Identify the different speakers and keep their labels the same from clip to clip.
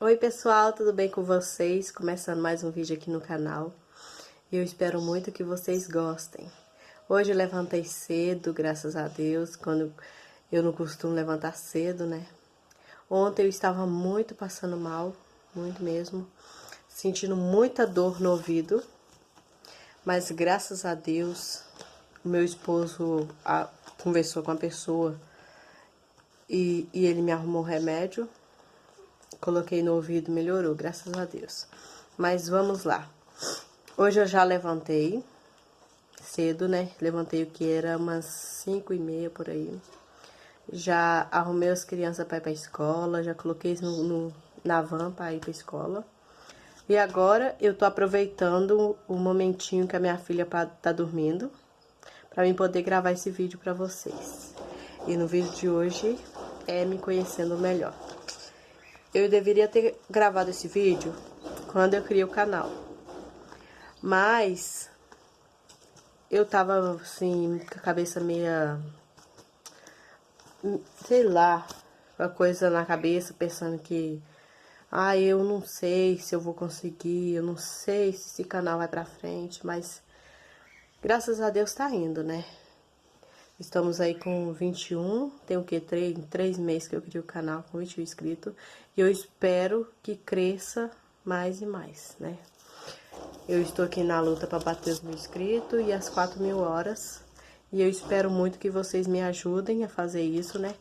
Speaker 1: Oi pessoal, tudo bem com vocês? Começando mais um vídeo aqui no canal. Eu espero muito que vocês gostem. Hoje eu levantei cedo, graças a Deus, quando eu não costumo levantar cedo, né? Ontem eu estava muito passando mal, muito mesmo, sentindo muita dor no ouvido, mas graças a Deus, o meu esposo conversou com a pessoa e ele me arrumou um remédio. Coloquei no ouvido, melhorou, graças a Deus. Mas vamos lá. Hoje eu já levantei cedo, né? Levantei o que era umas 5h30 por aí. Já arrumei as crianças para ir pra escola, já coloquei na van para ir pra escola. E agora eu tô aproveitando o momentinho que a minha filha tá dormindo, para mim poder gravar esse vídeo para vocês. E no vídeo de hoje é me conhecendo melhor. Eu deveria ter gravado esse vídeo quando eu criei o canal, mas eu tava assim, com a cabeça meia, sei lá, com a coisa na cabeça, pensando que, eu não sei se eu vou conseguir, eu não sei se esse canal vai pra frente, mas graças a Deus tá indo, né? Estamos aí com 21, tem o que? 3 meses que eu criei o canal com 21 inscritos. E eu espero que cresça mais e mais, né? Eu estou aqui na luta para bater os 1.000 inscritos e as 4.000 horas. E eu espero muito que vocês me ajudem a fazer isso, né?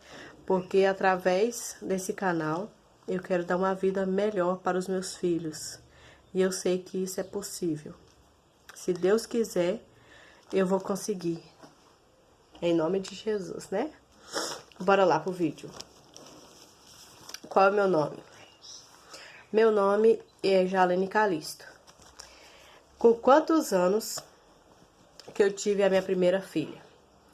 Speaker 1: Porque através desse canal eu quero dar uma vida melhor para os meus filhos. E eu sei que isso é possível. Se Deus quiser, eu vou conseguir. Em nome de Jesus, né? Bora lá pro vídeo. Qual é o meu nome? Meu nome é Jalene Calisto. Com quantos anos que eu tive a minha primeira filha?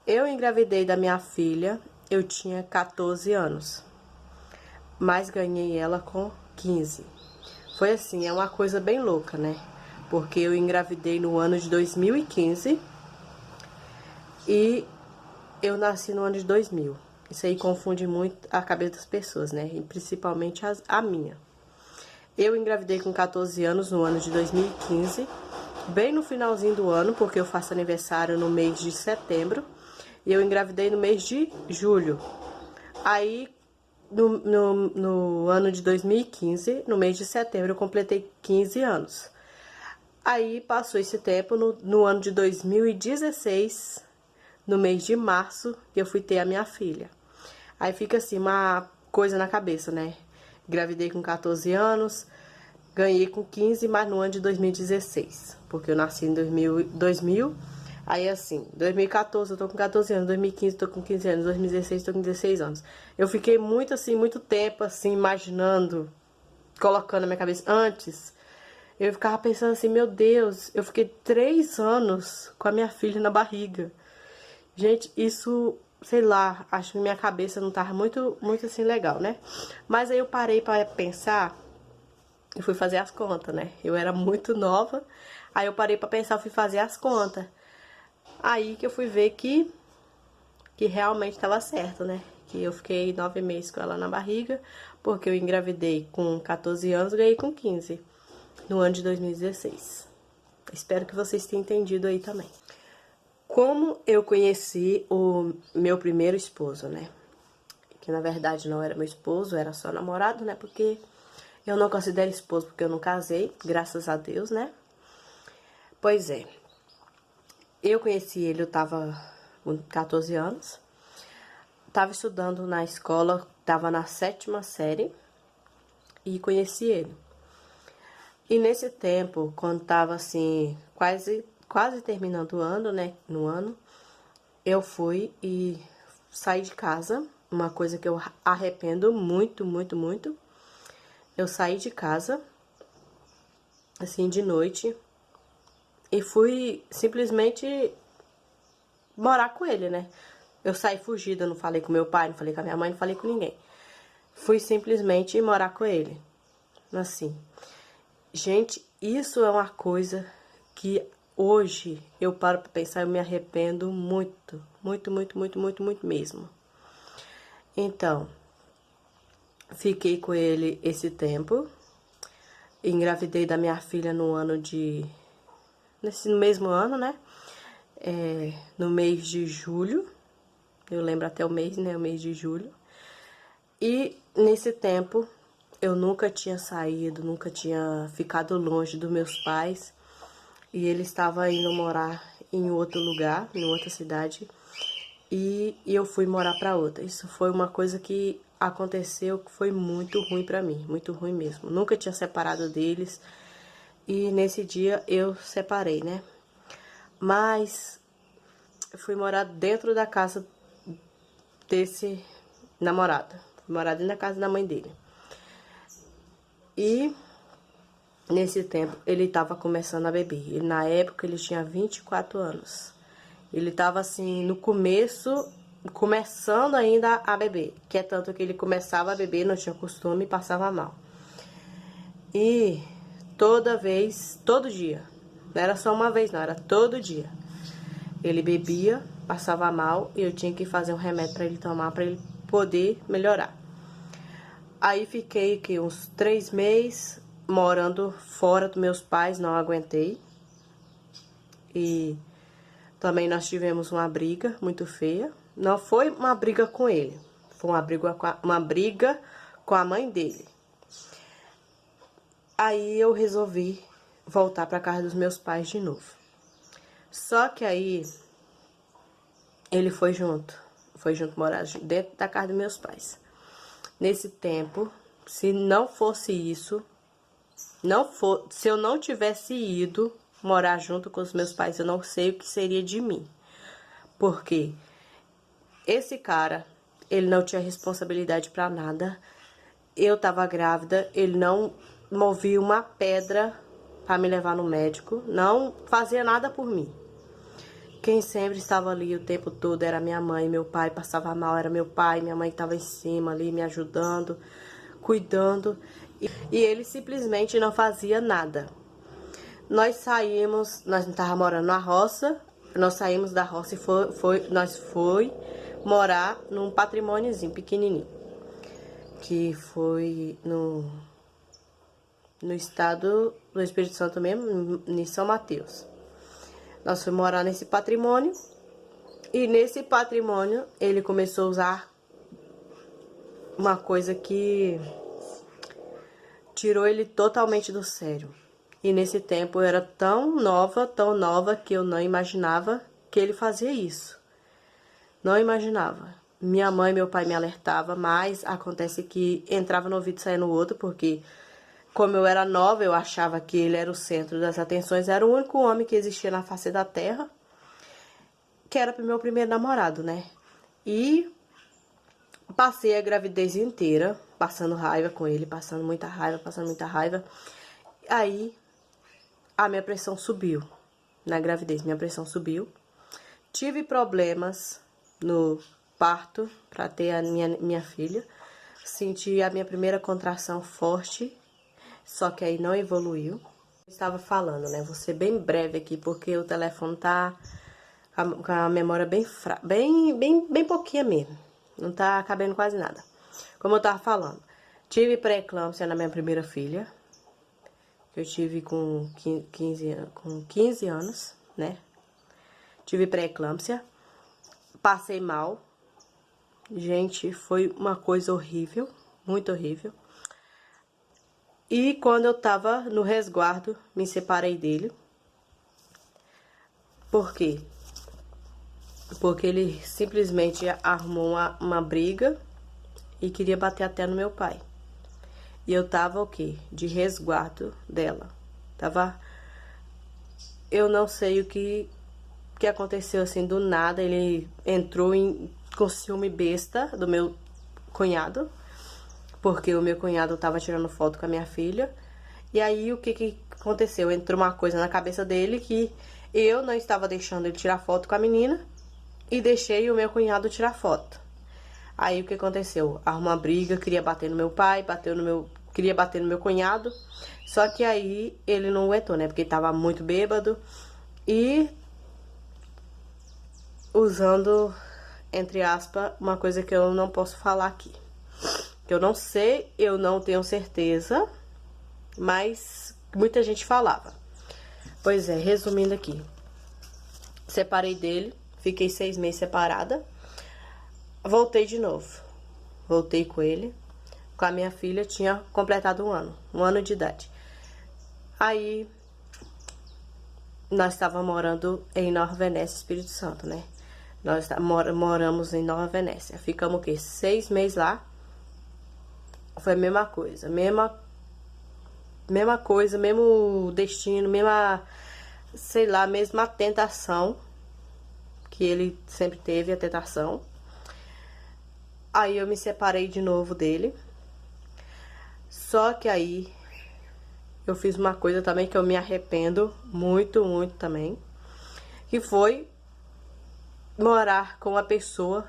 Speaker 1: Eu engravidei da minha filha, eu tinha 14 anos. Mas ganhei ela com 15. Foi assim, é uma coisa bem louca, né? Porque eu engravidei no ano de 2015 e eu nasci no ano de 2000. Isso aí confunde muito a cabeça das pessoas, né? E principalmente a minha. Eu engravidei com 14 anos no ano de 2015, bem no finalzinho do ano, porque eu faço aniversário no mês de setembro. E eu engravidei no mês de julho. Aí, no ano de 2015, no mês de setembro, eu completei 15 anos. Aí, passou esse tempo, no ano de 2016... no mês de março, que eu fui ter a minha filha. Aí fica assim, uma coisa na cabeça, né? Engravidei com 14 anos, ganhei com 15, mas no ano de 2016. Porque eu nasci em 2000. Aí assim, 2014 eu tô com 14 anos, 2015 eu tô com 15 anos, 2016 eu tô com 16 anos. Eu fiquei muito assim, muito tempo assim, imaginando, colocando na minha cabeça. Antes, eu ficava pensando assim, meu Deus, eu fiquei 3 anos com a minha filha na barriga. Gente, isso, sei lá, acho que minha cabeça não tava muito assim legal, né? Mas aí eu parei pra pensar e fui fazer as contas, né? Eu era muito nova, aí eu parei pra pensar, fui fazer as contas. Aí que eu fui ver que realmente tava certo, né? Que eu fiquei 9 meses com ela na barriga, porque eu engravidei com 14 anos e ganhei com 15, no ano de 2016. Espero que vocês tenham entendido aí também. Como eu conheci o meu primeiro esposo, né? Que na verdade não era meu esposo, era só namorado, né? Porque eu não considero esposo porque eu não casei, graças a Deus, né? Pois é. Eu conheci ele, eu tava com 14 anos. Tava estudando na escola, tava na 7ª série e conheci ele. E nesse tempo, quando tava assim, quase terminando o ano, né? No ano, eu fui e saí de casa, uma coisa que eu arrependo muito, muito, muito. Eu saí de casa, assim, de noite, e fui simplesmente morar com ele, né? Eu saí fugida, não falei com meu pai, não falei com a minha mãe, não falei com ninguém. Fui simplesmente morar com ele, assim. Gente, isso é uma coisa que hoje eu paro pra pensar e eu me arrependo muito, muito, muito, muito, muito, muito mesmo. Então, Fiquei com ele esse tempo. Engravidei da minha filha no mesmo ano, né? No mês de julho. Eu lembro até o mês, né? O mês de julho. E nesse tempo eu nunca tinha saído, nunca tinha ficado longe dos meus pais. E ele estava indo morar em outro lugar, em outra cidade. E eu fui morar para outra. Isso foi uma coisa que aconteceu que foi muito ruim para mim, muito ruim mesmo. Nunca tinha separado deles e nesse dia eu separei, né? Mas eu fui morar dentro da casa desse namorado. Fui morar dentro da casa da mãe dele. E nesse tempo ele estava começando a beber. E na época ele tinha 24 anos. Ele estava assim no começando ainda a beber, que é tanto que ele começava a beber, não tinha costume e passava mal. E toda vez, todo dia, não era só uma vez não, era todo dia. Ele bebia, passava mal e eu tinha que fazer um remédio para ele tomar, para ele poder melhorar. Aí fiquei aqui uns 3 meses morando fora dos meus pais, não aguentei. E também nós tivemos uma briga muito feia. Não foi uma briga com ele, foi uma briga com a mãe dele. Aí eu resolvi voltar para casa dos meus pais de novo. Só que aí ele foi junto morar dentro da casa dos meus pais. Nesse tempo, se não fosse isso, se eu não tivesse ido morar junto com os meus pais, eu não sei o que seria de mim. Porque esse cara, ele não tinha responsabilidade pra nada. Eu tava grávida, ele não movia uma pedra pra me levar no médico, não fazia nada por mim. Quem sempre estava ali o tempo todo era minha mãe, meu pai passava mal, era meu pai, minha mãe estava em cima ali me ajudando, cuidando. E ele simplesmente não fazia nada. Nós não estávamos morando na roça, nós saímos da roça e nós foi morar num patrimôniozinho pequenininho, que foi no estado do Espírito Santo mesmo, em São Mateus. Nós fomos morar nesse patrimônio e nesse patrimônio ele começou a usar uma coisa que tirou ele totalmente do sério. E nesse tempo eu era tão nova, que eu não imaginava que ele fazia isso. Não imaginava. Minha mãe e meu pai me alertavam, mas acontece que entrava no ouvido e saía no outro, porque como eu era nova, eu achava que ele era o centro das atenções, era o único homem que existia na face da terra, que era meu primeiro namorado, né? E passei a gravidez inteira, passando raiva com ele, passando muita raiva. Aí a minha pressão subiu. Na gravidez, minha pressão subiu. Tive problemas no parto para ter a minha filha. Senti a minha primeira contração forte, só que aí não evoluiu. Eu estava falando, né? Vou ser bem breve aqui, porque o telefone tá com a memória bem pouquinha mesmo. Não tá cabendo quase nada. Como eu tava falando, tive pré-eclâmpsia na minha primeira filha. Eu tive com 15 anos, né? Tive pré-eclâmpsia. Passei mal. Gente, foi uma coisa horrível, muito horrível. E quando eu tava no resguardo, me separei dele. Por quê? Porque ele simplesmente arrumou uma briga e queria bater até no meu pai. E eu tava o quê? De resguardo dela. Eu não sei o que aconteceu assim do nada. Ele entrou com ciúme besta do meu cunhado. Porque o meu cunhado tava tirando foto com a minha filha. E aí o que aconteceu? Entrou uma coisa na cabeça dele que eu não estava deixando ele tirar foto com a menina. E deixei o meu cunhado tirar foto. Aí o que aconteceu? Arrumou uma briga, queria bater no meu pai, queria bater no meu cunhado. Só que aí ele não aguentou, né? Porque ele tava muito bêbado. E usando, entre aspas, uma coisa que eu não posso falar aqui. Que eu não sei, eu não tenho certeza, mas muita gente falava. Pois é, resumindo aqui. Separei dele, fiquei 6 meses separada. Voltei de novo. Voltei com ele. Com a minha filha, tinha completado um ano de idade. Aí, nós estávamos morando em Nova Venécia, Espírito Santo, né? Nós moramos em Nova Venécia. Ficamos o quê? 6 meses lá. Foi a mesma coisa. Mesma coisa, mesmo destino, mesma, sei lá, mesma tentação. Que ele sempre teve, a tentação. Aí eu me separei de novo dele. Só que aí eu fiz uma coisa também que eu me arrependo muito, muito também. Que foi morar com uma pessoa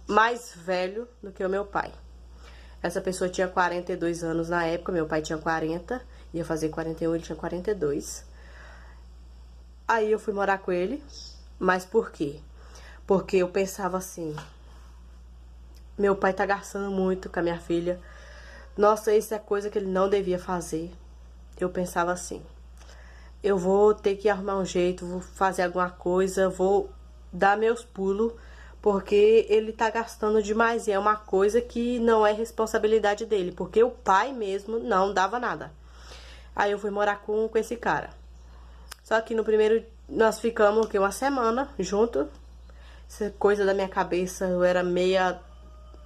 Speaker 1: mais velho do que o meu pai. Essa pessoa tinha 42 anos na época, meu pai tinha 40, ia fazer 41, ele tinha 42. Aí eu fui morar com ele, mas por quê? Porque eu pensava assim, meu pai tá gastando muito com a minha filha, nossa, isso é coisa que ele não devia fazer. Eu pensava assim, eu vou ter que arrumar um jeito, vou fazer alguma coisa, vou dar meus pulos, porque ele tá gastando demais e é uma coisa que não é responsabilidade dele, porque o pai mesmo não dava nada. Aí eu fui morar com esse cara. Só que no primeiro, nós ficamos, o quê? Uma semana junto. Essa coisa da minha cabeça,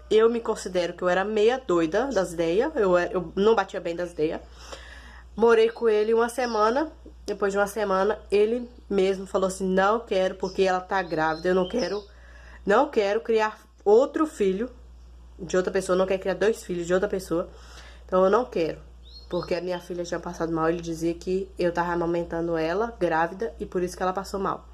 Speaker 1: eu me considero que eu era meia doida das ideias, eu não batia bem das ideias. Morei com ele uma semana, depois de uma semana, ele mesmo falou assim, não quero, porque ela tá grávida, eu não quero criar outro filho de outra pessoa, não quero criar 2 filhos de outra pessoa, então eu não quero, porque a minha filha tinha passado mal, ele dizia que eu tava amamentando ela, grávida, e por isso que ela passou mal.